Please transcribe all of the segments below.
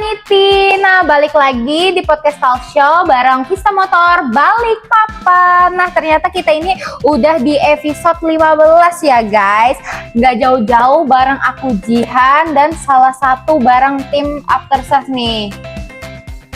Niti. Nah, balik lagi di podcast Talk Show bareng Vista Motor balik papan. Nah, ternyata kita ini udah di episode 15 ya guys. Nggak jauh-jauh bareng aku Jihan dan salah satu bareng tim Aftershock nih.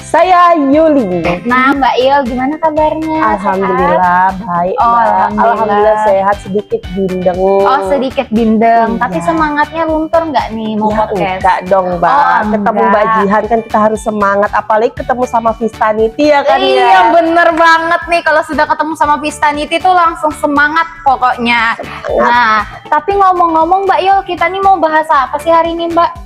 Saya Yuli. Nah, Mbak Il, gimana kabarnya? Alhamdulillah sehat? baik. Oh, Alhamdulillah sehat, sedikit bindeng. Oh, sedikit bindeng. Iya. Tapi semangatnya luntur nggak nih mau Ya, podcast? enggak dong, Mbak. Oh, ketemu enggak. Mbak Jihan kan kita harus semangat, apalagi ketemu sama Vista Niti ya kan Iya, ya. bener banget nih, kalau sudah ketemu sama Vista Niti tuh langsung semangat pokoknya. Nah, tapi ngomong-ngomong Mbak Yul, kita nih mau bahas apa sih hari ini Mbak?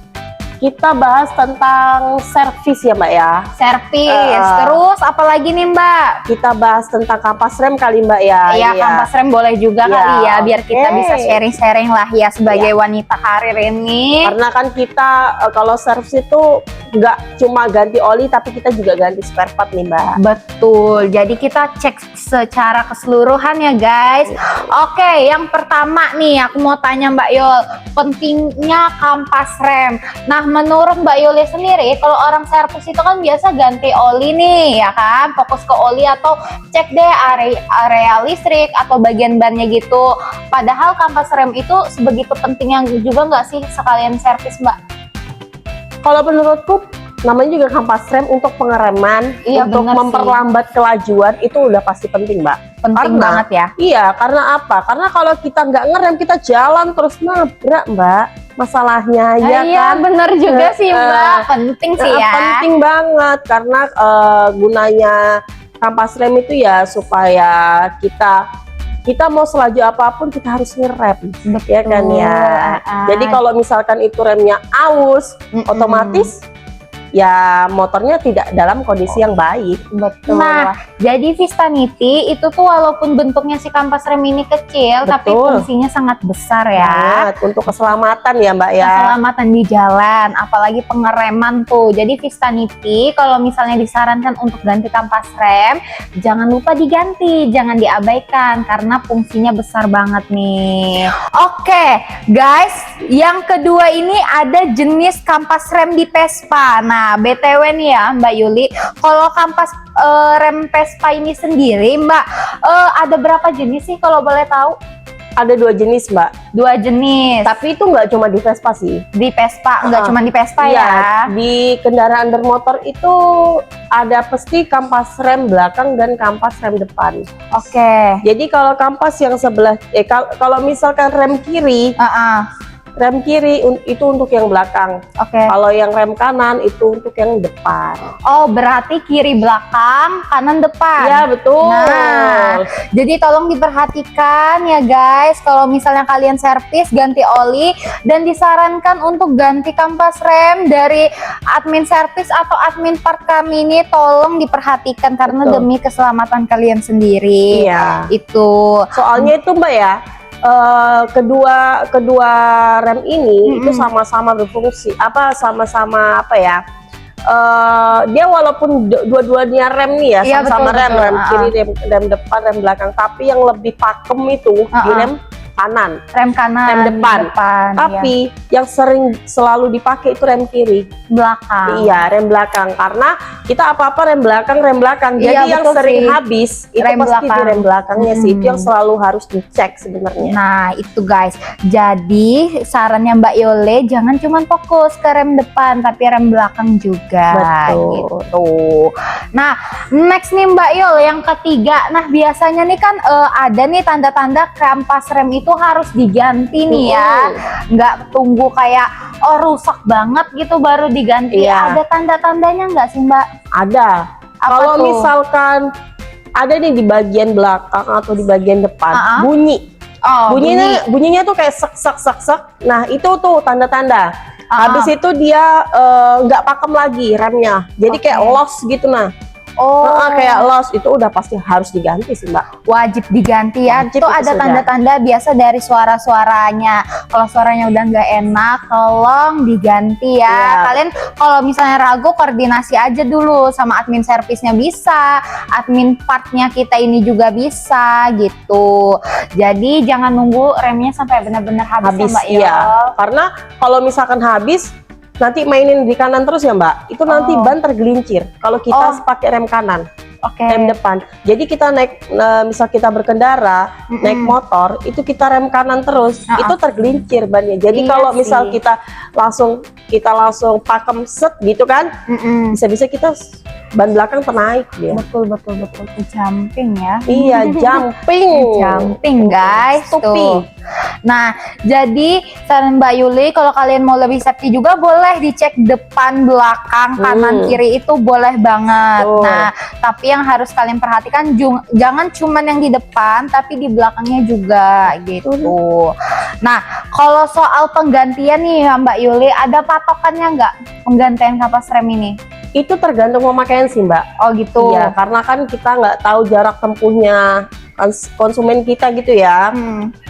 Kita bahas tentang servis ya Mbak ya. Servis, terus apalagi nih Mbak? Kita bahas tentang kampas rem kali Mbak ya. Iya, kampas rem boleh juga Iya, kali ya, biar kita oke. bisa sharing-sharing lah ya sebagai wanita karir ini. Karena kan kita kalau servis itu nggak cuma ganti oli, tapi kita juga ganti spare part nih Mbak. Betul, jadi kita cek secara keseluruhan ya guys. Oke, yang pertama nih aku mau tanya Mbak Yul, pentingnya kampas rem. Nah, menurut Mbak Yul sendiri, kalau orang servis itu kan biasa ganti oli nih ya kan, fokus ke oli atau cek deh area listrik atau bagian bannya gitu. Padahal kampas rem itu sebegitu pentingnya juga nggak sih sekalian servis Mbak? Kalau menurutku namanya juga kampas rem untuk pengereman, Iya, untuk bener sih. memperlambat kelajuan itu udah pasti penting Mbak. Penting banget ya. Iya, karena apa? Karena kalau kita nggak ngerem, kita jalan terus nabrak Mbak. Masalahnya ya Iya, kan. bener juga sih Mbak. Penting sih ya. Penting banget karena gunanya kampas rem itu ya supaya kita mau selaju apapun kita harus ngerem, ya kan ya. Jadi kalau misalkan itu remnya aus, otomatis ya motornya tidak dalam kondisi yang baik. Betul. Nah, jadi Vista Niti itu tuh walaupun bentuknya si kampas rem ini kecil, tapi Betul. fungsinya sangat besar ya. Banget, untuk keselamatan ya Mbak ya. Keselamatan di jalan, apalagi pengereman tuh. Jadi Vista Niti kalau misalnya disarankan untuk ganti kampas rem, jangan lupa diganti, jangan diabaikan karena fungsinya besar banget nih. Oke, guys, yang kedua ini ada jenis kampas rem di Vespa. Nah, BTW nih ya Mbak Yuli, kalau kampas rem Vespa ini sendiri Mbak, ada berapa jenis sih kalau boleh tahu? Ada 2 jenis Mbak. 2 jenis. Tapi itu nggak cuma di Vespa sih. Di Vespa, nggak cuma di Vespa Iya, ya? di kendaraan bermotor itu ada pasti kampas rem belakang dan kampas rem depan. Oke. Jadi kalau kampas yang sebelah, kalau misalkan rem kiri itu untuk yang belakang. Oke. Kalau yang rem kanan itu untuk yang depan. Oh, berarti kiri belakang, kanan depan. Iya betul. Nah, jadi tolong diperhatikan ya guys, kalau misalnya kalian servis ganti oli dan disarankan untuk ganti kampas rem dari admin servis atau admin part kami ini, tolong diperhatikan karena Betul. demi keselamatan kalian sendiri. Iya. Itu. Soalnya itu Mbak ya. Kedua rem ini itu sama-sama berfungsi sama-sama dia walaupun dua-duanya rem nih ya, Iya, sama-sama betul, rem betul. kiri, rem depan, rem belakang, tapi yang lebih pakem itu di rem kanan, Rem kanan, rem depan. Tapi yang sering selalu dipakai itu rem kiri, belakang. iya rem belakang, karena kita apa-apa rem belakang. Jadi Iya, yang betul sering sih. habis itu Rem pasti di belakang. rem belakangnya sih, itu yang selalu harus dicek sebenarnya. Nah itu guys, jadi sarannya Mbak Yole jangan cuma fokus ke rem depan tapi rem belakang juga. Betul. Gitu. Nah next nih Mbak Yol, yang ketiga. Nah biasanya nih kan ada nih tanda-tanda kampas rem itu harus diganti nih ya. Nggak tunggu kayak rusak banget gitu baru diganti. Iya. Ada tanda-tandanya nggak sih Mbak? Ada. Apa Kalau tuh? misalkan ada nih di bagian belakang atau di bagian depan bunyi. Oh, Bunyinya tuh kayak sek. Nah, itu tuh tanda-tanda. Habis itu dia nggak pakem lagi remnya. Jadi kayak loss gitu nah. Oh, kayak loss itu udah pasti harus diganti sih Mbak. wajib diganti ya. Wajib Itu itu ada sudah. tanda-tanda biasa dari suara-suaranya. Kalau suaranya udah nggak enak, tolong diganti ya. Iya. Kalian kalau misalnya ragu, koordinasi aja dulu sama admin servisnya bisa, admin partnya kita ini juga bisa gitu. Jadi jangan nunggu remnya sampai benar-benar habis, ya, Mbak Iya. Yol. Karena kalau misalkan habis nanti mainin di kanan terus ya Mbak, itu nanti Oh. ban tergelincir kalau kita pakai rem kanan, Oke. rem depan. Jadi kita naik, misal kita berkendara, naik motor, itu kita rem kanan terus, itu tergelincir bannya. Jadi Iya kalau misal sih. kita langsung pakem set gitu kan, bisa-bisa kita ban belakang ternaik dia. Betul. Jumping ya. Iya, jumping. Jumping guys Stupi. tuh. Nah, jadi saran Mbak Yuli, kalau kalian mau lebih safety juga boleh dicek depan, belakang, kanan, kiri itu boleh banget. Betul. Nah, tapi yang harus kalian perhatikan jangan cuman yang di depan, tapi di belakangnya juga gitu. Nah, kalau soal penggantian nih ya Mbak Yuli, ada patokannya nggak penggantian kapas rem ini? Itu tergantung pemakaian sih Mbak. Oh gitu. Iya, karena kan kita nggak tahu jarak tempuhnya konsumen kita gitu ya.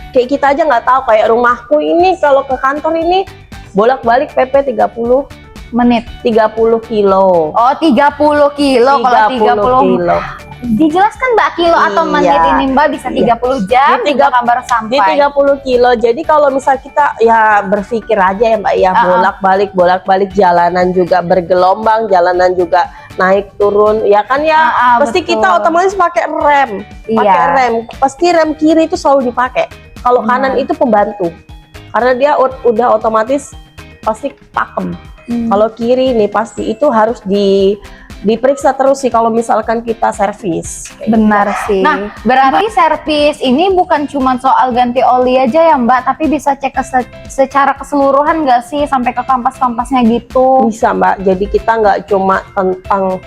Kayak kita aja nggak tahu, kayak rumahku ini kalau ke kantor ini bolak-balik PP 30 menit. 30 kilo. Oh 30 kilo. Kalau 30 kilo. dijelaskan Mbak kilo atau Iya. menit ini Mbak, bisa 30 jam Di juga kabar sampai. Di 30 kilo. Jadi kalau misal kita ya berpikir aja ya Mbak ya, bolak-balik jalanan juga bergelombang, jalanan juga naik turun ya kan ya. Pasti betul. kita otomatis pakai rem. Pakai Iya. rem. Pasti rem kiri itu selalu dipakai. Kalau kanan itu pembantu. Karena dia udah otomatis pasti pakem. Kalau kiri nih pasti itu harus diperiksa terus sih kalau misalkan kita servis. Benar sih. Nah, berarti servis ini bukan cuma soal ganti oli aja ya Mbak, tapi bisa cek secara keseluruhan nggak sih sampai ke kampas-kampasnya gitu? Bisa Mbak. Jadi kita nggak cuma tentang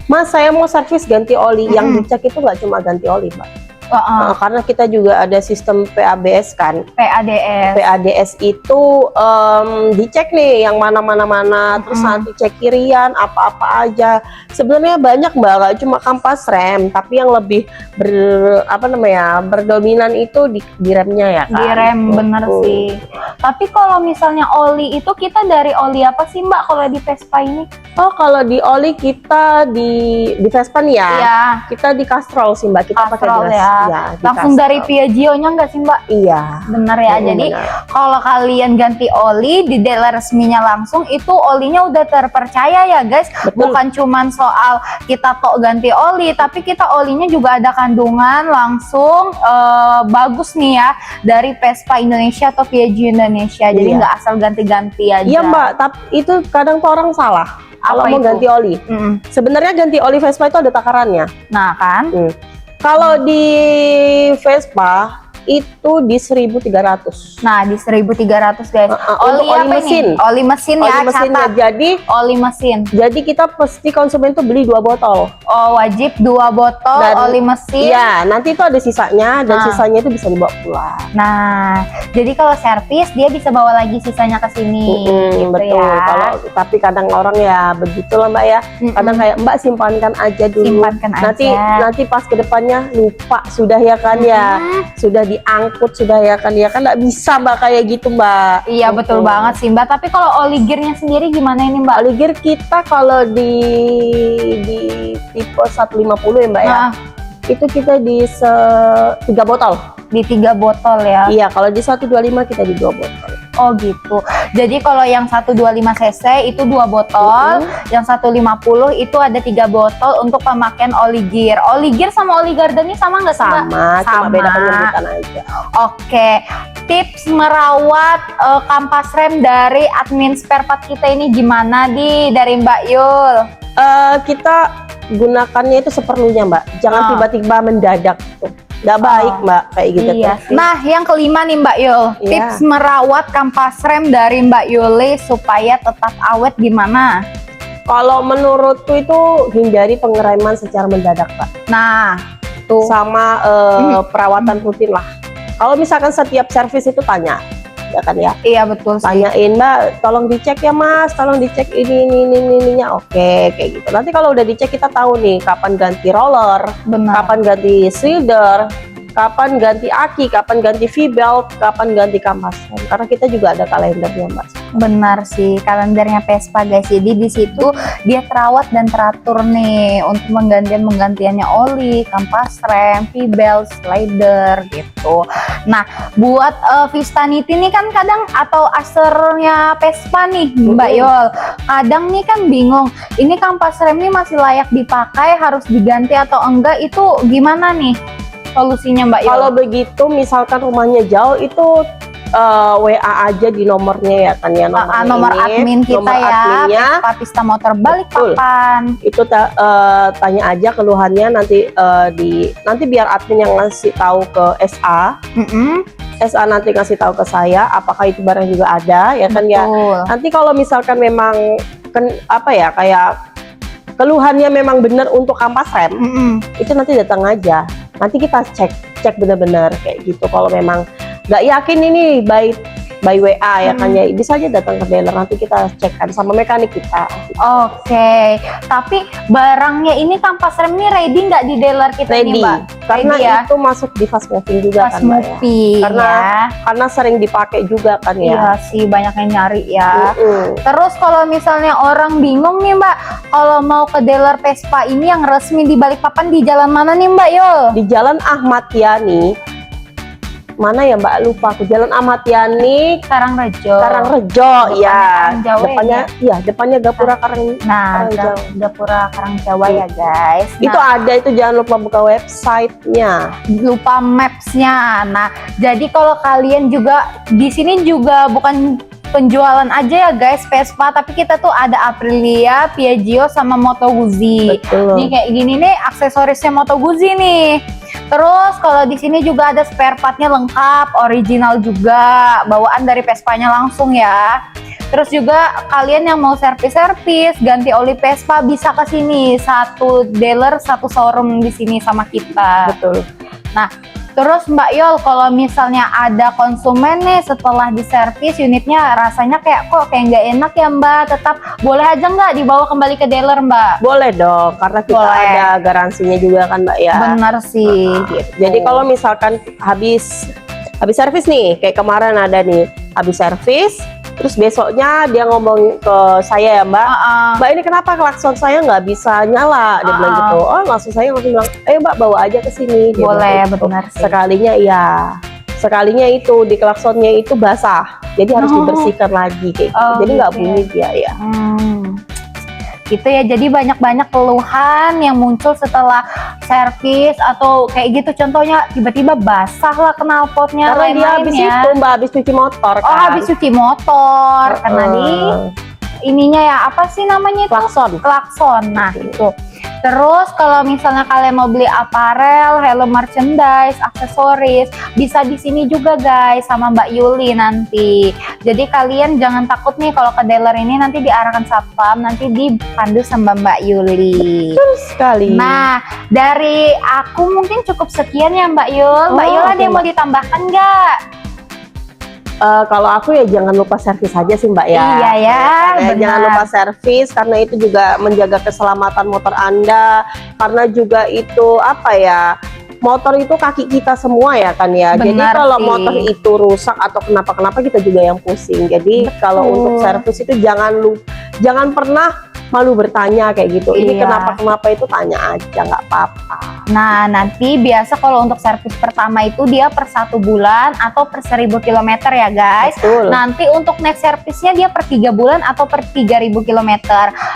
Mas saya mau servis ganti oli, yang dicek itu nggak cuma ganti oli Mbak. Karena kita juga ada sistem PABS kan. PADS. PADS itu dicek nih yang mana, terus nanti cek kirian apa-apa aja. Sebenarnya banyak Mbak, gak cuma kampas rem, tapi yang lebih berdominan itu di remnya ya kan. Di rem, bener sih. Tapi kalau misalnya oli itu kita dari oli apa sih Mbak kalau di Vespa ini? Oh kalau di oli kita di Vespa nih ya, Iya. kita di Castrol sih Mbak, kita pakai Castrol di ya. di Langsung dari Castrol. Piaggio-nya nggak sih Mbak? Iya. Bener ya. Jadi kalau kalian ganti oli di dealer resminya langsung, itu olinya udah terpercaya ya guys. Betul. Bukan cuman soal kita tok ganti oli, tapi kita olinya juga ada kandungan langsung bagus nih ya dari Vespa Indonesia atau Piaggio Indonesia. Jadi Iya. nggak asal ganti-ganti aja. Iya Mbak, tapi itu kadang tuh orang salah kalau Apa mau itu? ganti oli. Sebenarnya ganti oli Vespa itu ada takarannya. Nah kan. Kalau di Vespa itu di 1.300. Nah di 1.300 guys. Untuk oli apa mesin. ini? Oli mesin Oli ya, mesinnya. catat. Oli mesin. Jadi kita pasti konsumen tuh beli 2 botol. Oh wajib 2 botol Dan- oli mesin. Iya, nanti itu ada sisanya dan Nah. sisanya itu bisa dibawa pulang. Nah, jadi kalau servis dia bisa bawa lagi sisanya ke sini, gitu Betul. ya. Tapi kadang orang ya begitulah Mbak ya. Kadang kayak Mbak simpankan aja dulu. Simpankan aja. Nanti pas kedepannya lupa sudah ya kan ya. Sudah diangkut sudah ya kan nggak bisa Mbak kayak gitu Mbak. Iya betul banget sih Mbak. Tapi kalau oli gearnya sendiri gimana ini Mbak? Oli gear kita kalau di tipe 150 ya Mbak ya. Nah, Itu kita di 3 botol. di 3 botol ya. Iya, kalau di 125 kita di 2 botol. Oh gitu. Jadi kalau yang 125 cc itu 2 botol, yang 150 itu ada 3 botol untuk pemakaian oli gear. Oli gear sama oli garden ini sama nggak sih Mbak? Cuma beda penyebutan aja. Oke, tips merawat kampas rem dari admin spare part kita ini gimana dari Mbak Yul? Kita gunakannya itu seperlunya Mbak, jangan tiba-tiba mendadak tuh, nggak baik Mbak kayak gitu Iya. tuh. Nah, yang kelima nih Mbak Yul, Iya. tips merawat kampas rem dari Mbak Yuli supaya tetap awet gimana? Kalau menurutku itu hindari pengereman secara mendadak Mbak, Nah, tuh. sama perawatan rutin lah. Kalau misalkan setiap servis itu tanya, ya kan ya, Iya betul sih. tanyain Mbak, tolong dicek ya Mas, tolong dicek ininya, oke kayak gitu. Nanti kalau udah dicek kita tahu nih kapan ganti roller, Benar. kapan ganti cylinder, kapan ganti aki, kapan ganti V-belt, kapan ganti kampas rem. Karena kita juga ada kalendernya, Mbak. Benar sih, kalendernya Vespa guys. Jadi di situ dia terawat dan teratur nih untuk menggantiannya oli, kampas rem, V-belt, slider gitu. Nah, buat Vistanity ini kan kadang atau asernya Vespa nih, Mbak Yol. Kadang nih kan bingung, ini kampas rem ini masih layak dipakai, harus diganti atau enggak, itu gimana nih solusinya Mbak Yol? Kalau begitu misalkan rumahnya jauh itu WA aja di nomornya ya kan ya, nomor admin kita nomor ya, adminnya. Vespa Pista Motor Balikpapan. Itu tanya aja keluhannya, nanti biar admin yang ngasih tahu ke SA. SA nanti ngasih tahu ke saya apakah itu barang juga ada ya kan. Betul. Ya. Nanti kalau misalkan memang kayak keluhannya memang benar untuk kampas rem, itu nanti datang aja. Nanti kita cek benar-benar kayak gitu. Kalau memang nggak yakin ini by WA ya kan ya, bisa aja datang ke dealer, nanti kita cekkan sama mekanik kita. Oke, tapi barangnya ini kampas rem ini ready nggak di dealer kita Ready, nih Mbak? karena Ready ya? itu masuk di fast moving juga Fast kan Mbak ya. moving Karena sering dipakai juga kan ya. Iya sih, banyak yang nyari ya. Terus kalau misalnya orang bingung nih Mbak, kalau mau ke dealer Vespa ini yang resmi di Balikpapan di jalan mana nih Mbak Yul? Di Jalan Ahmad Yani. Mana ya Mbak, lupa aku. Jalan Ahmad Yani, Karangrejo ya. Karangjawa Depannya Gapura Nah, Karangjawa. Gapura Karangjawa ya guys. Itu ada, itu jangan lupa buka websitenya. Lupa mapsnya. Nah, jadi kalau kalian juga di sini juga bukan penjualan aja ya guys Vespa, tapi kita tuh ada Aprilia, Piaggio sama Moto Guzzi. Betul. Nih kayak gini nih aksesorisnya Moto Guzzi nih. Terus kalau di sini juga ada spare partnya lengkap, original juga, bawaan dari Vespanya langsung ya. Terus juga kalian yang mau servis, ganti oli Vespa bisa ke sini, satu dealer, satu showroom di sini sama kita. Betul. Nah, terus Mbak Yol, kalau misalnya ada konsumen nih setelah diservis unitnya rasanya kayak nggak enak ya Mbak, tetap boleh aja nggak dibawa kembali ke dealer Mbak? Boleh dong, karena kita ada garansinya juga kan Mbak ya. Bener sih. Gitu. Jadi kalau misalkan habis servis nih, kayak kemarin ada nih, habis servis, terus besoknya dia ngomong ke saya ya Mbak, Mbak ini kenapa klakson saya nggak bisa nyala? Dia bilang gitu. Oh, langsung saya bilang, Mbak bawa aja ke sini. Dia boleh, gitu. benar sih. Sekalinya itu di klaksonnya itu basah, jadi harus dibersihkan lagi kayak gitu. Jadi nggak bunyi dia ya. Gitu ya, jadi banyak-banyak keluhan yang muncul setelah servis atau kayak gitu, contohnya tiba-tiba basah lah knalpotnya, Karena dia habis itu Mbak, habis cuci motor kan. habis cuci motor karena di ininya ya, apa sih namanya itu? Klakson. Nah itu. Terus kalau misalnya kalian mau beli aparel, helm merchandise, aksesoris, bisa di sini juga guys sama Mbak Yuli nanti. Jadi kalian jangan takut nih kalau ke dealer ini nanti diarahkan satpam, nanti dipandu sama Mbak Yuli. Betul sekali. Nah, dari aku mungkin cukup sekian ya Mbak Yul. Mbak Yul ada yang mau ditambahkan nggak? Kalau aku ya jangan lupa servis aja sih Mbak ya. Iya ya, benar. Jangan lupa servis karena itu juga menjaga keselamatan motor Anda. Karena juga itu motor itu kaki kita semua ya kan ya. Benar Jadi kalau sih. motor itu rusak atau kenapa kita juga yang pusing. Jadi kalau untuk servis itu jangan pernah malu bertanya kayak gitu. Ini Iya. kenapa itu tanya aja, nggak apa-apa. Nah, nanti biasa kalau untuk servis pertama itu dia per 1 bulan atau per 1000 km ya guys. Betul. Nanti untuk next servisnya dia per 3 bulan atau per 3000 km.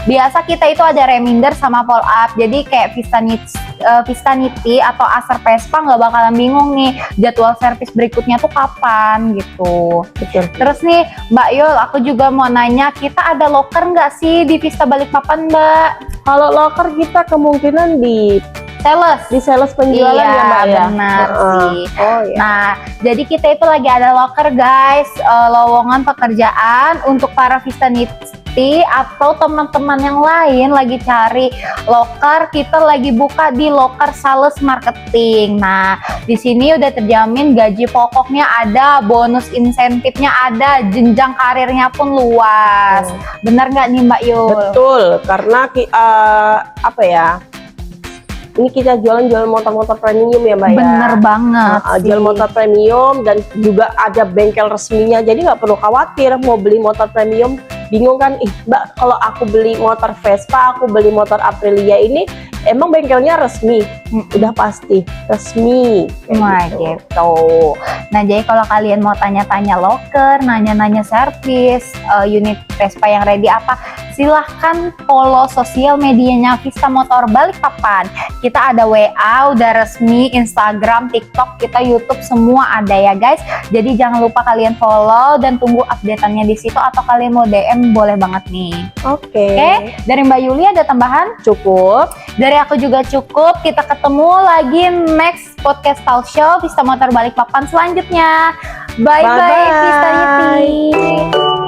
Biasa kita itu ada reminder sama follow up. Jadi kayak Vistanity atau Acer Vespa nggak bakalan bingung nih jadwal servis berikutnya tuh kapan gitu. Betul. Terus nih Mbak Yul, aku juga mau nanya, kita ada locker nggak sih di Vista Balikpapan Mbak? Kalau locker kita kemungkinan di sales penjualan Iya, ya Mbak ya. benar sih. Oh ya. Nah, jadi kita itu lagi ada locker guys, lowongan pekerjaan untuk para Vistanity atau teman-teman yang lain lagi cari locker, kita lagi buka di locker sales marketing. Nah, di sini udah terjamin gaji pokoknya ada, bonus insentifnya ada, jenjang karirnya pun luas. Benar nggak nih Mbak Yul? Betul, karena ini kita jualan motor-motor premium ya Mbak ya. Bener banget Jual motor premium dan juga ada bengkel resminya, jadi nggak perlu khawatir mau beli motor premium bingung kan, Mbak kalau aku beli motor Vespa, aku beli motor Aprilia ini emang bengkelnya resmi? Udah pasti resmi. Wah gitu. Nah jadi kalau kalian mau tanya-tanya loker, nanya-nanya servis, unit Vespa yang ready apa, silahkan follow sosial medianya Vista Motor Balikpapan. Kita ada WA, udah resmi, Instagram, TikTok, kita YouTube semua ada ya guys. Jadi jangan lupa kalian follow dan tunggu updateannya di situ, atau kalian mau DM boleh banget nih. Oke. Dari Mbak Yuli ada tambahan? Cukup. Dari aku juga cukup. Kita ketemu lagi next podcast talk show Vista Motor Balikpapan selanjutnya. Bye bye Vista Niti.